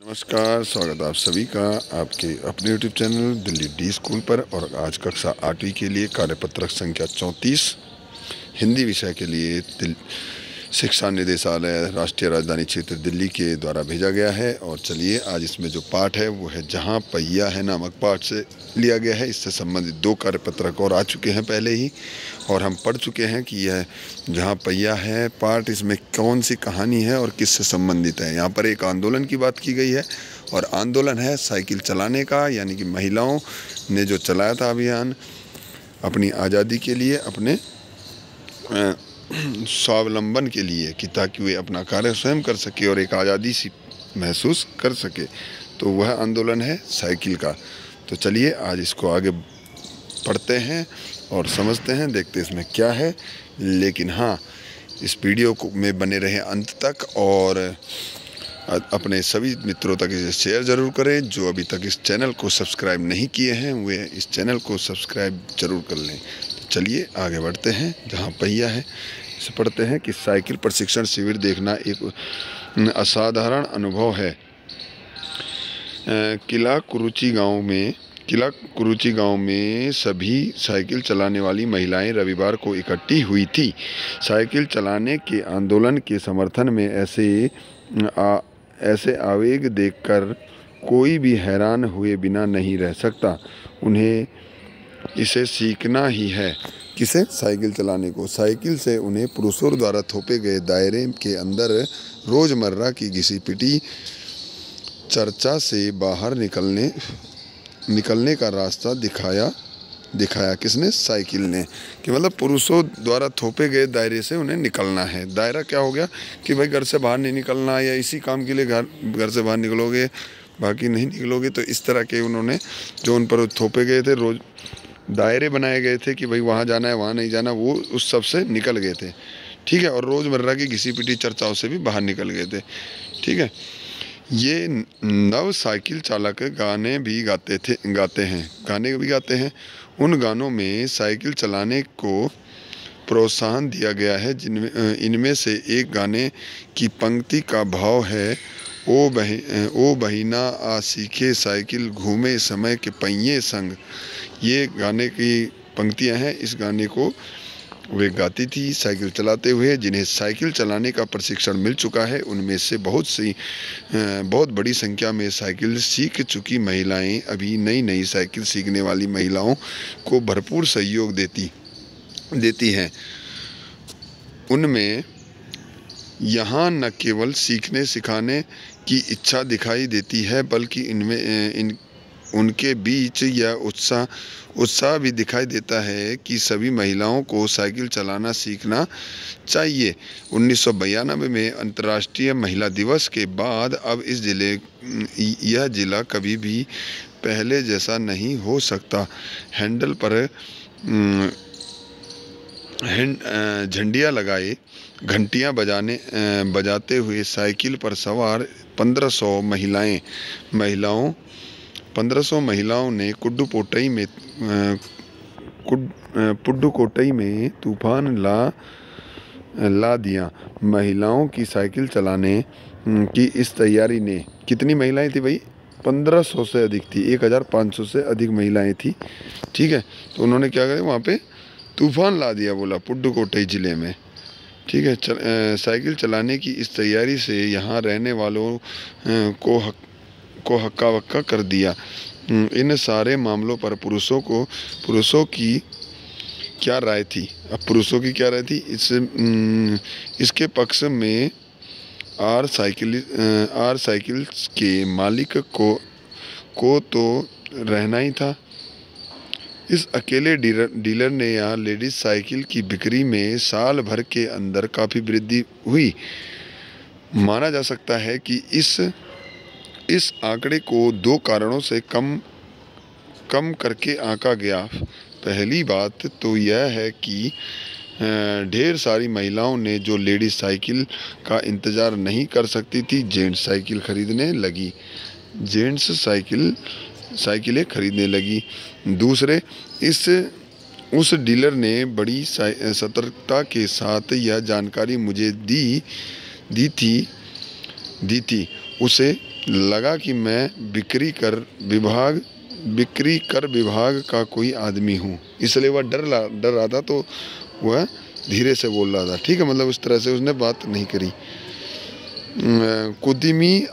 नमस्कार, स्वागत है आप सभी का आपके अपने YouTube channel Delhi D school पर। और आज कक्षा 8वीं के लिए कार्यपत्रक संख्या 34 हिंदी विषय के लिए शिक्षा निदेशालय राष्ट्रीय राजधानी क्षेत्र दिल्ली के द्वारा भेजा गया है। और चलिए आज इसमें जो पाठ है वो है जहाँ पहिया है नामक पाठ से लिया गया है। इससे संबंधित 2 कार्यपत्रक और आ चुके हैं पहले ही, और हम पढ़ चुके हैं कि यह जहाँ पहिया है पाठ इसमें कौन सी कहानी है और किससे संबंधित है। यहाँ पर एक आंदोलन की बात की गई है, और आंदोलन है साइकिल चलाने का, यानी कि महिलाओं ने जो चलाया था अभियान अपनी आज़ादी के लिए, अपने स्वावलंबन के लिए, कि ताकि वे अपना कार्य स्वयं कर सके और एक आज़ादी सी महसूस कर सके। तो वह आंदोलन है साइकिल का। तो चलिए आज इसको आगे पढ़ते हैं और समझते हैं, देखते हैं इसमें क्या है। लेकिन हाँ, इस वीडियो को में बने रहें अंत तक और अपने सभी मित्रों तक इसे शेयर ज़रूर करें। जो अभी तक इस चैनल को सब्सक्राइब नहीं किए हैं वे इस चैनल को सब्सक्राइब ज़रूर कर लें। तो चलिए आगे बढ़ते हैं। जहाँ पहिया है इसे पढ़ते हैं कि साइकिल प्रशिक्षण शिविर देखना एक असाधारण अनुभव है। किला कुरुची गांव में सभी साइकिल चलाने वाली महिलाएं रविवार को इकट्ठी हुई थी। साइकिल चलाने के आंदोलन के समर्थन में ऐसे आवेग देखकर कोई भी हैरान हुए बिना नहीं रह सकता। उन्हें इसे सीखना ही है। किसे? साइकिल चलाने को। साइकिल से उन्हें पुरुषों द्वारा थोपे गए दायरे के अंदर रोज़मर्रा की घिसी पिटी चर्चा से बाहर निकलने का रास्ता दिखाया किसने? साइकिल ने। कि मतलब पुरुषों द्वारा थोपे गए दायरे से उन्हें निकलना है। दायरा क्या हो गया कि भाई घर से बाहर नहीं निकलना, या इसी काम के लिए घर से बाहर निकलोगे, बाकी नहीं निकलोगे। तो इस तरह के उन्होंने जो उन पर थोपे गए थे, रोज़ दायरे बनाए गए थे कि भाई वहाँ जाना है वहाँ नहीं जाना, वो उस सब से निकल गए थे। ठीक है। और रोज़मर्रा की घिसी पिटी चर्चाओं से भी बाहर निकल गए थे। ठीक है। ये नव साइकिल चालक गाने भी गाते हैं। उन गानों में साइकिल चलाने को प्रोत्साहन दिया गया है। इनमें से एक गाने की पंक्ति का भाव है, ओ बहिना आ सीखे साइकिल घूमे समय के पहिए संग। ये गाने की पंक्तियां हैं। इस गाने को वे गाती थी साइकिल चलाते हुए। जिन्हें साइकिल चलाने का प्रशिक्षण मिल चुका है उनमें से बहुत बड़ी संख्या में साइकिल सीख चुकी महिलाएं अभी नई साइकिल सीखने वाली महिलाओं को भरपूर सहयोग देती हैं। उनमें यहाँ न केवल सीखने सिखाने की इच्छा दिखाई देती है, बल्कि उनके बीच यह उत्साह भी दिखाई देता है कि सभी महिलाओं को साइकिल चलाना सीखना चाहिए। 1992 में अंतर्राष्ट्रीय महिला दिवस के बाद अब यह जिला कभी भी पहले जैसा नहीं हो सकता। हैंडल पर झंडियाँ लगाए, घंटियाँ बजाते हुए साइकिल पर सवार 1500 महिलाओं ने पुडुकोट्टई में तूफान ला दिया। महिलाओं की साइकिल चलाने की इस तैयारी ने, कितनी महिलाएं थी भाई? 1500 से अधिक थी, 1500 से अधिक महिलाएं थी। ठीक है। तो उन्होंने क्या करा, वहाँ पे तूफान ला दिया, बोला पुडुकोट्टई ज़िले में। ठीक है। साइकिल चलाने की इस तैयारी से यहाँ रहने वालों को हक्का बक्का कर दिया। इन सारे मामलों पर पुरुषों की क्या राय थी? अब पुरुषों की क्या राय थी? इसके पक्ष में आर साइकिल के मालिक को तो रहना ही था। इस अकेले डीलर ने यहाँ लेडीज साइकिल की बिक्री में साल भर के अंदर काफ़ी वृद्धि हुई। माना जा सकता है कि इस आंकड़े को 2 कारणों से कम करके आंका गया। पहली बात तो यह है कि ढेर सारी महिलाओं ने जो लेडीज साइकिल का इंतज़ार नहीं कर सकती थी, जेंट्स साइकिल खरीदने लगी। साइकिलें खरीदने लगी। दूसरे, उस डीलर ने बड़ी सतर्कता के साथ यह जानकारी मुझे दी थी। लगा कि मैं बिक्री कर विभाग का कोई आदमी हूँ, इसलिए वह डर रहा था, तो वह धीरे से बोल रहा था। ठीक है, मतलब उस तरह से उसने बात नहीं करी। कुदिमी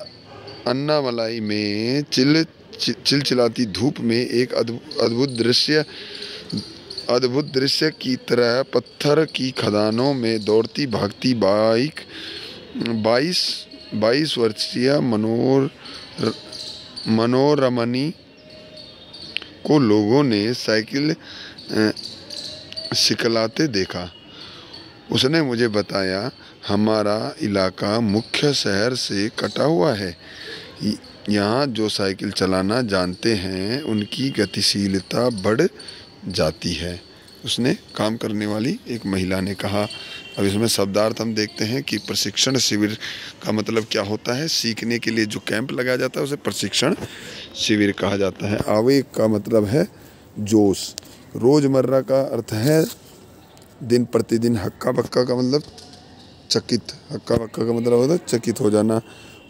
अन्नामलाई में चिलचिलाती धूप में एक अद्भुत दृश्य की तरह पत्थर की खदानों में दौड़ती भागती 22 वर्षीय मनोरमनी को लोगों ने साइकिल सिखलाते देखा। उसने मुझे बताया, हमारा इलाका मुख्य शहर से कटा हुआ है। यहाँ जो साइकिल चलाना जानते हैं उनकी गतिशीलता बढ़ जाती है। उसने काम करने वाली एक महिला ने कहा। अब इसमें शब्दार्थ हम देखते हैं कि प्रशिक्षण शिविर का मतलब क्या होता है। सीखने के लिए जो कैंप लगाया जाता है उसे प्रशिक्षण शिविर कहा जाता है। आवेग का मतलब है जोश। रोज़मर्रा का अर्थ है दिन प्रतिदिन। हक्का बक्का का मतलब चकित। हक्का बक्का का मतलब होता है चकित हो जाना।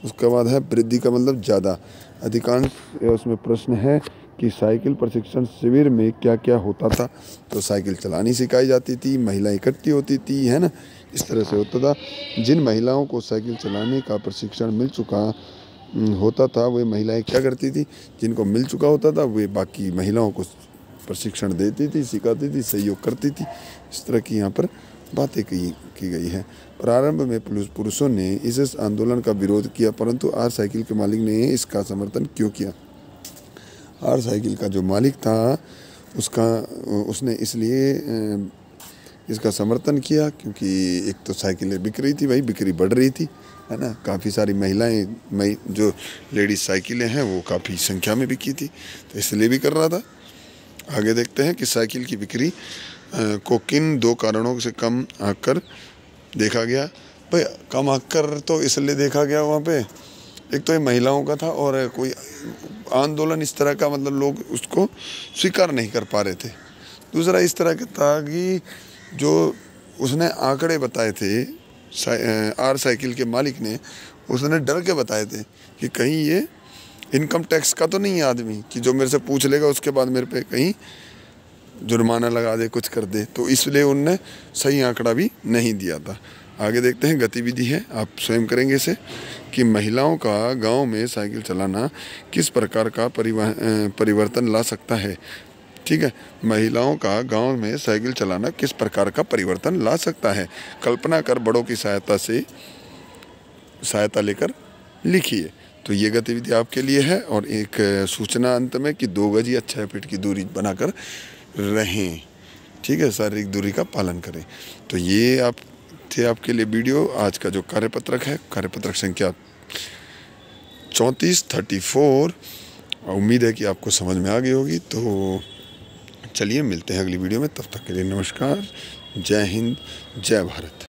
उसके बाद है वृद्धि का मतलब ज़्यादा। अधिकांश उसमें प्रश्न है कि साइकिल प्रशिक्षण शिविर में क्या क्या होता था। तो साइकिल चलानी सिखाई जाती थी, महिलाएं इकट्ठी होती थी, है ना, इस तरह से होता था। जिन महिलाओं को साइकिल चलाने का प्रशिक्षण मिल चुका होता था वे महिलाएं क्या करती थी, जिनको मिल चुका होता था वे बाकी महिलाओं को प्रशिक्षण देती थी, सिखाती थी, सहयोग करती थी। इस तरह की यहाँ पर बातें की गई है। प्रारंभ में पुरुषों ने इस आंदोलन का विरोध किया, परंतु आर साइकिल के मालिक ने इसका समर्थन क्यों किया। आर साइकिल का जो मालिक था उसने इसलिए इसका समर्थन किया क्योंकि एक तो साइकिलें बिक रही थी, भाई बिक्री बढ़ रही थी, है ना। काफ़ी सारी महिलाएं जो लेडीज साइकिलें हैं वो काफ़ी संख्या में बिकी थी, तो इसलिए भी कर रहा था। आगे देखते हैं कि साइकिल की बिक्री को किन 2 कारणों से कम आकर देखा गया। भाई कम आकर तो इसलिए देखा गया वहाँ पे, एक तो ये महिलाओं का था और कोई आंदोलन इस तरह का, मतलब लोग उसको स्वीकार नहीं कर पा रहे थे। दूसरा इस तरह का था कि जो उसने आंकड़े बताए थे आर साइकिल के मालिक ने, उसने डर के बताए थे कि कहीं ये इनकम टैक्स का तो नहीं है आदमी कि जो मेरे से पूछ लेगा उसके बाद मेरे पे कहीं जुर्माना लगा दे, कुछ कर दे। तो इसलिए उनने सही आंकड़ा भी नहीं दिया था। आगे देखते हैं, गतिविधि है, आप स्वयं करेंगे इसे, कि महिलाओं का गांव में साइकिल चलाना किस प्रकार का परिवर्तन ला सकता है। ठीक है, महिलाओं का गांव में साइकिल चलाना किस प्रकार का परिवर्तन ला सकता है। कल्पना कर बड़ों की सहायता लेकर लिखिए। तो ये गतिविधि आपके लिए है। और एक सूचना अंत में कि 2 गज या 6 फीट की दूरी बनाकर रहें। ठीक है, शारीरिक दूरी का पालन करें। तो ये आपके लिए वीडियो। आज का जो कार्यपत्रक है, कार्यपत्रक संख्या 34 उम्मीद है कि आपको समझ में आ गई होगी। तो चलिए मिलते हैं अगली वीडियो में, तब तक के लिए नमस्कार, जय हिंद, जय भारत।